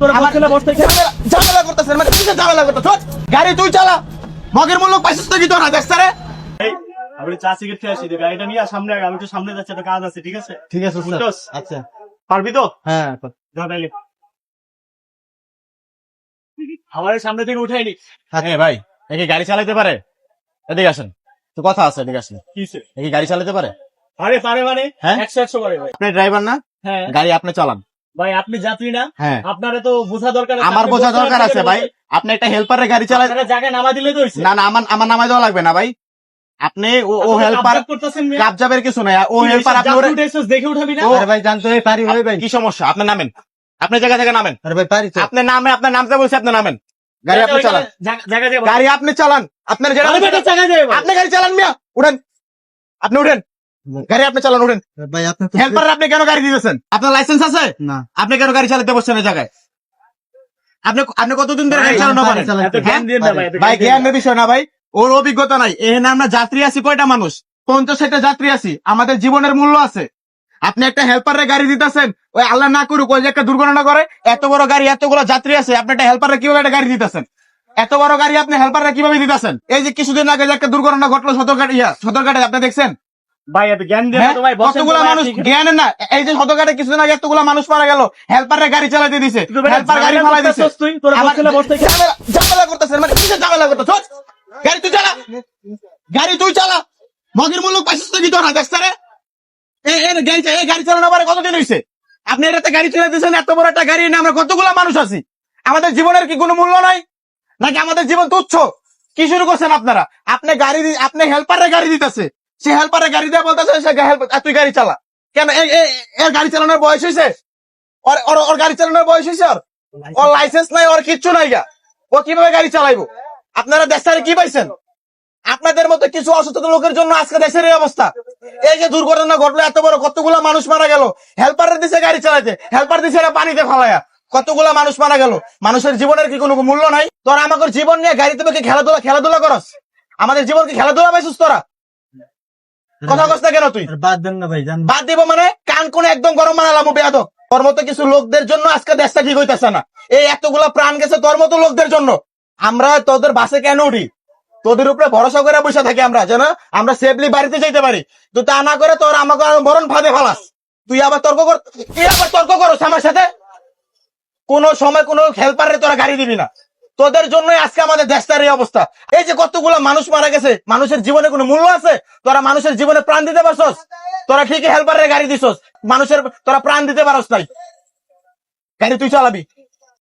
ঝামেলা করতেছেন মানে কিসের ঝামেলা করতেছ? গাড়ি তুই চালা, মগের মূল্য পাইছিস তো কি তোর না দেখছ রে? আমি চা সিগারেট খেয়ে আসি, গাড়িটা নিয়ে সামনে আগে, আমি একটু সামনে যাচ্ছি, একটা কাজ আছে, ঠিক আছে? ঠিক আছে স্যার। বুঝছস? আচ্ছা পারবি তো? হ্যাঁ যা তাইলে। আমার সামনে থেকে উঠাইনি। হ্যাঁ ভাই, একে গাড়ি চালাতে পারে? এদিকে আসেন, তো কথা আছে, এদিকে আসেন। কিসে? একে গাড়ি চালাতে পারে? পারে পারে মানে হ্যাঁ? 100 পারে ভাই। আপনি ড্রাইভার না? হ্যাঁ গাড়ি আপনি চালান। ভাই, আপনি যাত্রী না? হ্যাঁ। আপনারে তো বোঝা দরকার আছে। আমার আপনি বোঝা বলতে দরকার আছে ভাই। আপনি একটা হেল্পারে গাড়ি চালান। আপনারা জায়গায় নামা দিলে তো হইছে। না না, আমার নামায় দেওয়া লাগবে না ভাই। আপনি ও হেল্পার করতেছেন মিয়া। কাবজাবের কিছু নাই, ও হেল্পার আপনি ওরে। যাত্রী উঠেছস, দেখে উঠাবি না? আরে ভাই জানতো এই পারি ভাই। কি সমস্যা? আপনি নামেন, আপনি জায়গা থেকে নামেন। আরে ভাই পারি তো। আপনি নামে, আপনার নামতে বলছি, আপনি নামেন। গাড়ি আপনি চালান। জায়গা যাবে। গাড়ি আপনি চালান। আপনার যেটা আরে বেটা, জায়গা যাবে। আপনি গাড়ি চালান মিয়া, উঠেন। আপনি উঠেন, গাড়ি আপনি চালান, উঠেন। ভাই আপনি তো হেল্পার আপনি কেন গাড়ি দিতেছেন? আপনার লাইসেন্স আছে? না। আপনি কেন গাড়ি চালাতে বসছেন এই জায়গায়? আপনি কতদিন ধরে গাড়ি চালানো পারেন? এত জ্ঞান দিন না ভাই, এত ভাই জ্ঞান দিন না। জ্ঞানের বিষয় না ভাই, ওর অভিজ্ঞতা নাই। এখানে আমরা যাত্রী আছি কয়টা মানুষ? 50-60টা যাত্রী আছি, আমাদের জীবনের মূল্য আছে। আপনি একটা হেল্পারে গাড়ি দিতেছেন, ওই আল্লাহ না করুক ওই যে একটা দুর্ঘটনা করে, এত বড় গাড়ি, এতগুলো যাত্রী আছে, আপনি একটা হেল্পারে কিভাবে একটা গাড়ি দিতেছেন? এত বড় গাড়ি আপনি হেল্পারে কিভাবে দিতেছেন? এই যে কিছুদিন আগে যে একটা দুর্ঘটনা ঘটলো সদরঘাটে, আপনি দেখছেন? ভাই এত জ্ঞান দিন না হ্যাঁ? তো ভাই, বসেন তো কতগুলা ভাই, মানুষ আপনি- জ্ঞানের না, এই যে সদরঘাটে কিছুদিন আগে এতগুলা মানুষ মারা গেল, হেল্পারে গাড়ি চালাতে দিছে, তুই বেটা হেল্পার গাড়ি ঝামেলা ফালাই দিছে। করতেছস তুই, তোরা আমার- বসলে বসতে কি- ঝামেলা করতেছেন মানে কিসের ঝামেলা করতেছ? গাড়ি তুই চালা, গাড়ি তুই চালা, মগের মূল্য পাইছিস তো কি তোর না দেখছ রে? এই গাড়ি চালানো পারে কতদিন হয়েছে? আপনি এটাতে গাড়ি চালাই দিচ্ছেন, এত বড় একটা গাড়ি নিয়ে আমরা কতগুলা মানুষ আছি। আমাদের জীবনের কি কোনো মূল্য নাই নাকি আমাদের জীবন তুচ্ছ? কি শুরু করছেন আপনারা? আপনি হেল্পারে গাড়ি দিতেছে, সে হেল্পারে গাড়ি দিয়ে বলতেছে তুই গাড়ি চালা। কেন এর গাড়ি চালানোর বয়স হয়েছে? ওর গাড়ি চালানোর বয়স হয়েছে? ওর লাইসেন্স নাই, ওর কিচ্ছু নাই গা, ও কিভাবে গাড়ি চালাইবো? আপনারা দেশে কি পাইছেন? আপনাদের মতো কিছু অসচেতন লোকের জন্য আজকে দেশের এই অবস্থা। এই যে দুর্ঘটনা ঘটলো, এত বড় কতগুলা মানুষ মারা গেল, হেল্পারের দিছে গাড়ি চালাইতে, হেল্পার দিছে এরা পানিতে ফালায়া, কতগুলা মানুষ মারা গেল। মানুষের জীবনের কি কোনো মূল্য নাই? তোরা আমাকে জীবন নিয়ে গাড়িতে কি খেলাধুলা করস? আমাদের জীবন কি খেলাধুলা পাইছিস তোরা? কথা কস না কেন তুই? বাদ দেন না ভাই, জান। বাদ দিব মানে কান কোন একদম গরম বানালাম বেয়াদব। তোর মতো কিছু লোকদের জন্য আজকে দেশটা ঠিক হইতেছে না। এই এতগুলা প্রাণ গেছে তোর মতো লোকদের জন্য। আমরা তোদের বাসে কেন উঠি? তোদের উপরে ভরসা করে বসে থাকি আমরা, যেন আমরা সেফলি বাড়িতে যেতে পারি। তো তা না করে তোর আমাকে মরণ ফাঁদে ফালাস। তুই আবার তর্ক করস আমার সাথে। কোন সময় কোন হেল্পারে তোরা গাড়ি দিবি না। তোদের জন্যই আজকে আমাদের দেশটার এই অবস্থা। এই যে কতগুলো মানুষ মারা গেছে, মানুষের জীবনে কোনো মূল্য আছে? তোরা মানুষের জীবনে প্রাণ দিতে পারছস? তোরা ঠিকই হেল্পারে গাড়ি দিছস, মানুষের তোরা প্রাণ দিতে পারস নাই। গাড়ি তুই চালাবি।